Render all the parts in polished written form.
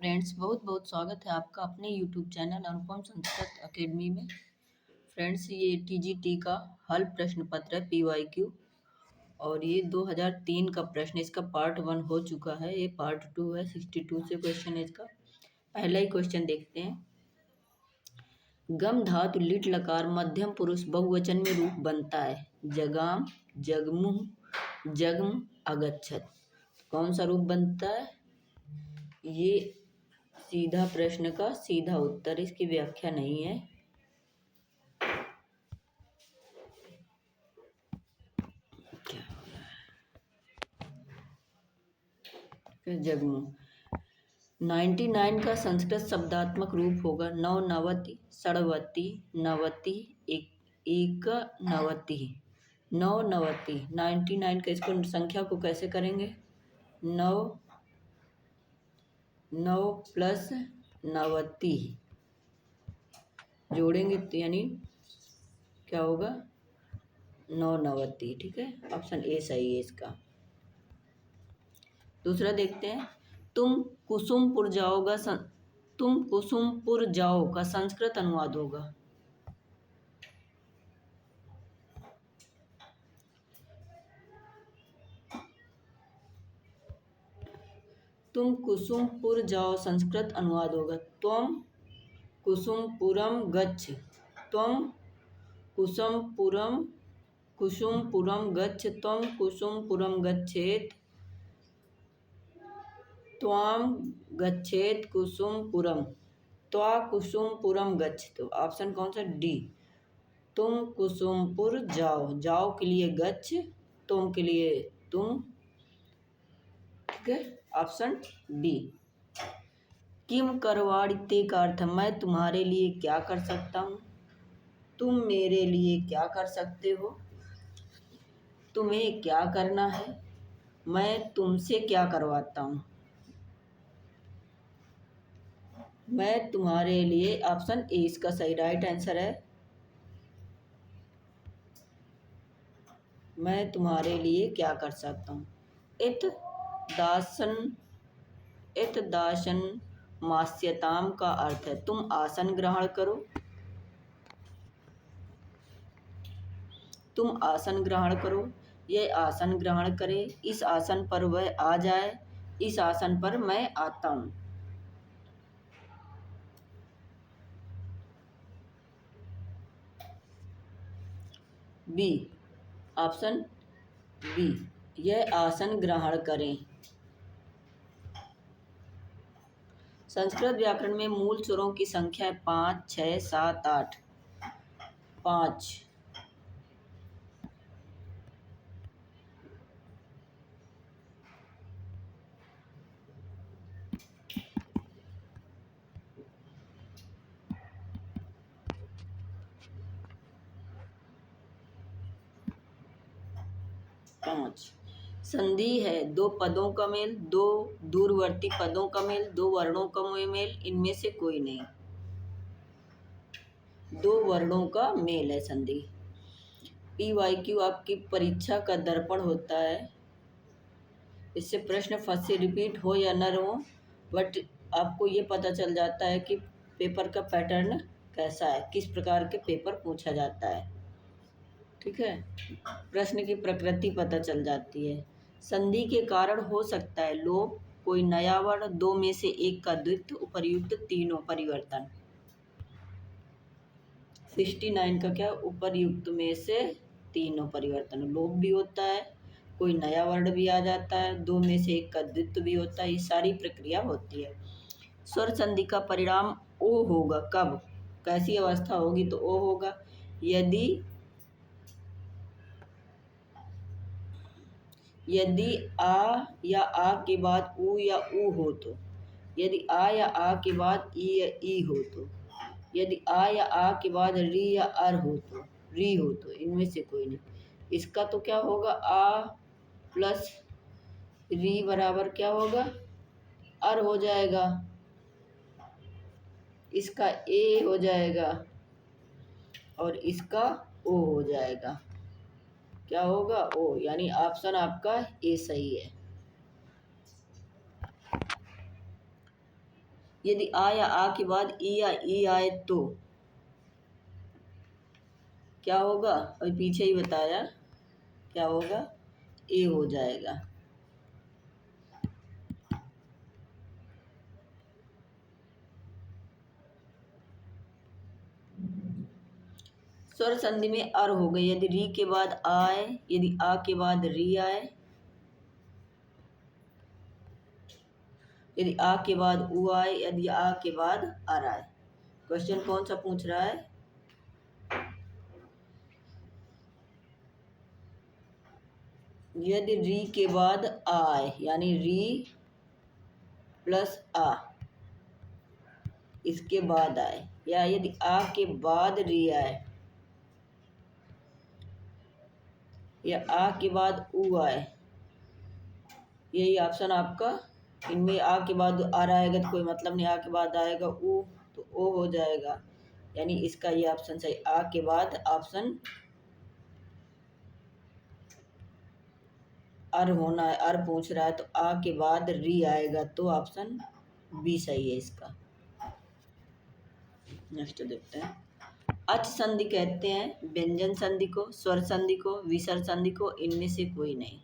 Friends, बहुत बहुत स्वागत है आपका अपने यूट्यूब चैनल अनुपम संस्कृत अकेडमी में। फ्रेंड्स, ये टीजीटी का हल प्रश्न पत्र है पीवाईक्यू और ये 2003 का प्रश्न, इसका पार्ट 1 हो चुका है। ये पार्ट 2 है, 62 से क्वेश्चन है इसका। पहला ही क्वेश्चन देखते हैं। गम धातु लिट लकार मध्यम पुरुष बहुवचन में रूप बनता है जगाम, जगमुह, जगम, अगच्छत। कौन सा रूप बनता है? ये सीधा प्रश्न का सीधा उत्तर, इसकी व्याख्या नहीं है। जगमू 99 का संस्कृत शब्दात्मक रूप होगा नव नवति, षड़वती, नवति, एक नवति, नौ नवति। 99 का इसको संख्या को कैसे करेंगे? नौ प्लस नवति जोड़ेंगे तो यानी क्या होगा? 9 ठीक है, ऑप्शन ए सही है इसका। दूसरा देखते हैं। तुम कुसुमपुर जाओ का संस्कृत अनुवाद होगा। तुम कुसुमपुर जाओ संस्कृत अनुवाद होगा त्वम कुसुमपुरम गच्छ, त्वम कुसुमपुरम गच्छ, त्वम कुसुमपुरम गच्छेत, त्वाम गच्छेत कुसुमपुरम, त्वा कुसुमपुरम गच्छ। तो ऑप्शन कौन सा? डी। तुम कुसुमपुर जाओ के लिए गच्छ, तुम के लिए तुम, ठीक है, ऑप्शन डी। किम करवाड़ीते का अर्थ, मैं तुम्हारे लिए क्या कर सकता हूँ। तुम मेरे लिए क्या कर सकते हो। तुम्हें क्या करना है। मैं तुमसे क्या करवाता हूँ। मैं तुम्हारे लिए, ऑप्शन ए इसका सही राइट आंसर है। मैं तुम्हारे लिए क्या कर सकता हूँ। इत दासन मास्यताम का अर्थ है तुम आसन ग्रहण करो। तुम आसन ग्रहण करो, यह आसन ग्रहण करे, इस आसन पर वह आ जाए, इस आसन पर मैं आता हूँ। बी, ऑप्शन बी, यह आसन ग्रहण करें। संस्कृत व्याकरण में मूल स्वरों की संख्या 5, 6, 7, 8। 5, 5। संधि है दो पदों का मेल, दो दूरवर्ती पदों का मेल, दो वर्णों का मेल, इनमें से कोई नहीं। दो वर्णों का मेल है संधि। पीवाईक्यू आपकी परीक्षा का दर्पण होता है। इससे प्रश्न फर्स्ट से रिपीट हो या न हो, बट आपको ये पता चल जाता है कि पेपर का पैटर्न कैसा है, किस प्रकार के पेपर पूछा जाता है, ठीक है। प्रश्न की प्रकृति पता चल जाती है। संधि के कारण हो सकता है लोप, कोई नया वर्ण, दो में से एक का द्वित्व, उपर्युक्त तीनों परिवर्तन। 69 का क्या? उपर्युक्त में से तीनों परिवर्तन। लोप भी होता है, कोई नया वर्ण भी आ जाता है, दो में से एक का द्वित्व भी होता है, ये सारी प्रक्रिया होती है। स्वर संधि का परिणाम ओ होगा कब, कैसी अवस्था होगी? तो ओ होगा यदि आ या आ के बाद ऊ या ऊ हो तो, यदि आ या आ के बाद ई या ई हो तो, यदि आ या आ के बाद री या अर हो तो, री हो तो, इनमें से कोई नहीं। इसका तो क्या होगा? आ प्लस री बराबर क्या होगा? अर हो जाएगा। इसका ए हो जाएगा और इसका ओ हो जाएगा। क्या होगा? ओ, यानी ऑप्शन आपका ए सही है। यदि आ या आ के बाद ई या ई आए तो क्या होगा? अभी पीछे ही बताया, क्या होगा? ए हो जाएगा। स्वर संधि में अर हो गई यदि री के बाद आए, यदि आ के बाद री आए, यदि आ के बाद उ आए, यदि आ के बाद अर आए। क्वेश्चन कौन सा पूछ रहा है? यदि री के बाद आए यानी री प्लस आ इसके बाद आए, या यदि आ के बाद री आए या आ के बाद उ आए, यही ऑप्शन आपका। इनमें आ के बाद आ आएगा तो कोई मतलब नहीं, आ के बाद आएगा उ तो ओ हो जाएगा, यानी इसका ये ऑप्शन सही। आ के बाद ऑप्शन अर होना है, अर पूछ रहा है तो आ के बाद री आएगा तो ऑप्शन बी सही है इसका। नेक्स्ट देखते हैं। अच संधि कहते हैं व्यंजन संधि को, स्वर संधि को, विसर्ग संधि को, इनमें से कोई नहीं।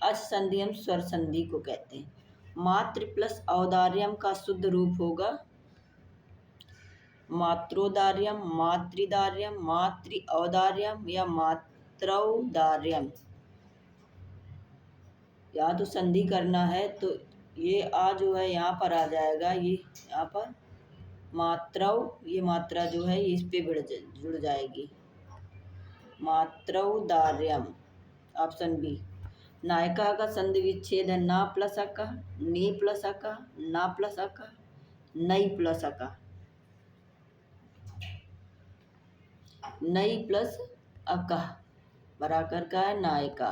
अच संधि हम स्वर संधि को कहते हैं। मात्र प्लस औदार्यम का शुद्ध रूप होगा मात्रोदार्यम, मातृदार्यम, मातृ औदार्यम या मात्रौदार्यम। यहाँ तो संधि करना है तो ये आ जो है यहाँ पर आ जाएगा, ये यहाँ पर मात्रौ, ये मात्रा जो है इस पे जुड़ जाएगी, मात्रौदार्यम ऑप्शन बी। नायका का संधि विच्छेद है ना प्लस अका, नी प्लस अका, ना प्लस अका, नई प्लस अका। नई प्लस अका बराबर का है नायका,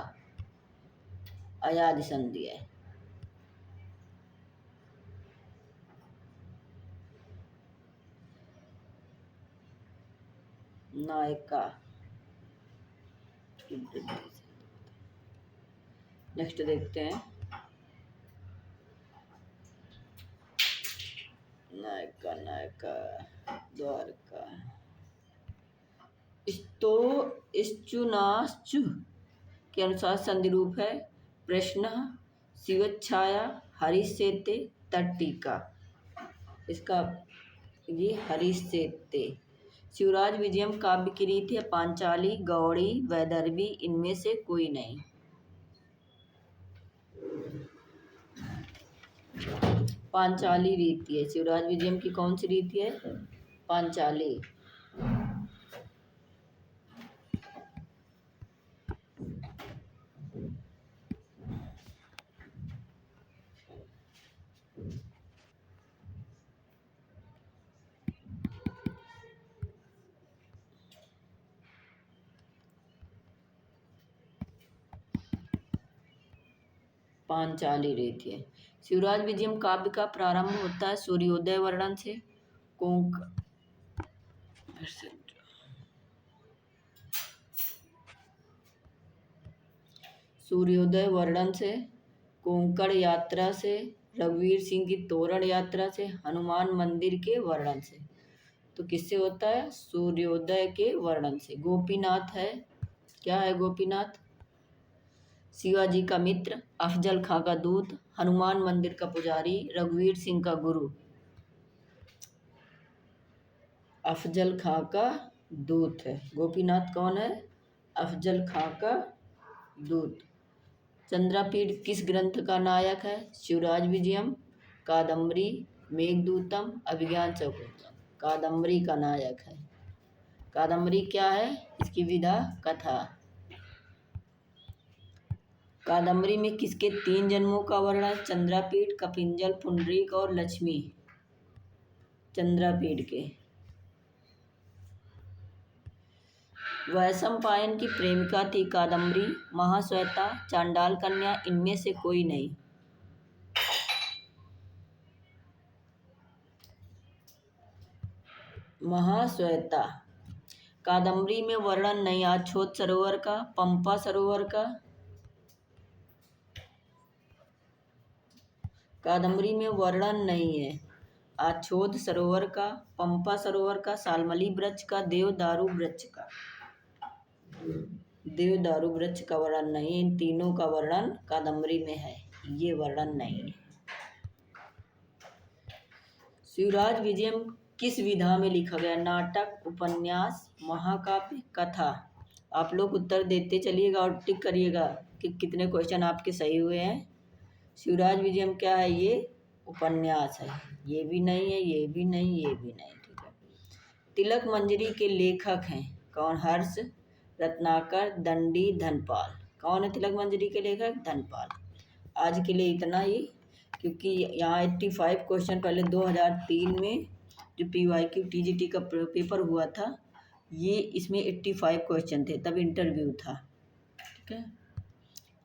अयादि संधि है। नायका। नेक्स्ट देखते हैं। नायका, नायका, द्वारका। स्तो इश्चुनाश्चु के अनुसार संधि रूप है प्रश्न, शिवच्छाया, हरिसेते, तट्टिका। इसका ये हरिसेते। शिवराज विजयम काव्य की रीति है पांचाली, गौड़ी, वैदर्भी, इनमें से कोई नहीं। पांचाली रीति है शिवराज विजयम की। कौन सी रीति है? पांचाली। पांचाली रीति है। शिवराज विजयम काव्य का प्रारंभ होता है सूर्योदय वर्णन से। सूर्योदय वर्णन से, कोंकण यात्रा से, रघुवीर सिंह की तोरण यात्रा से, हनुमान मंदिर के वर्णन से। तो किससे होता है? सूर्योदय के वर्णन से। गोपीनाथ है, क्या है गोपीनाथ? शिवाजी का मित्र, अफजल खां का दूत, हनुमान मंदिर का पुजारी, रघुवीर सिंह का गुरु। अफजल खां का दूत है गोपीनाथ। कौन है? अफजल खां का दूत। चंद्रापीठ किस ग्रंथ का नायक है? शिवराज विजयम, कादम्बरी, मेघदूतम, अभिज्ञान चौकोत्तम। कादम्बरी का नायक है। कादम्बरी क्या है? इसकी विधा कथा। कादम्बरी में किसके 3 जन्मों का वर्णन? चंद्रापीठ, कपिंजल, पुंडरीक और लक्ष्मी। चंद्रापीठ के। वैशंपायन की प्रेमिका थी कादम्बरी, महाश्वेता, चांडाल कन्या, इनमें से कोई नहीं। महाश्वेता। कादम्बरी में वर्णन नहीं अछोत सरोवर का, पंपा सरोवर का। कादम्बरी में वर्णन नहीं है आछोद सरोवर का, पंपा सरोवर का, शाल्मली वृक्ष का, देवदारू वृक्ष का। देवदारू वृक्ष का वर्णन नहीं, इन तीनों का वर्णन कादम्बरी में है, ये वर्णन नहीं है। शिवराज विजयम किस विधा में लिखा गया? नाटक, उपन्यास, महाकाव्य, कथा। आप लोग उत्तर देते चलिएगा और टिक करिएगा कि कितने क्वेश्चन आपके सही हुए हैं। शिवराज विजयम क्या है? ये उपन्यास है। ये भी नहीं है, ये भी नहीं, ये भी नहीं। ठीक है। तिलक मंजरी के लेखक हैं कौन? हर्ष, रत्नाकर, दंडी, धनपाल। कौन है तिलक मंजरी के लेखक? धनपाल। आज के लिए इतना ही, क्योंकि यहाँ 85 क्वेश्चन पहले 2003 में जो PYQ TGT का पेपर हुआ था, ये इसमें 85 क्वेश्चन थे, तब इंटरव्यू था। ठीक है,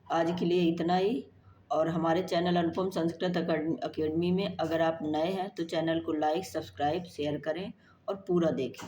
आज के लिए इतना ही। और हमारे चैनल अनुपम संस्कृत अकेडमी में अगर आप नए हैं तो चैनल को लाइक, सब्सक्राइब, शेयर करें और पूरा देखें।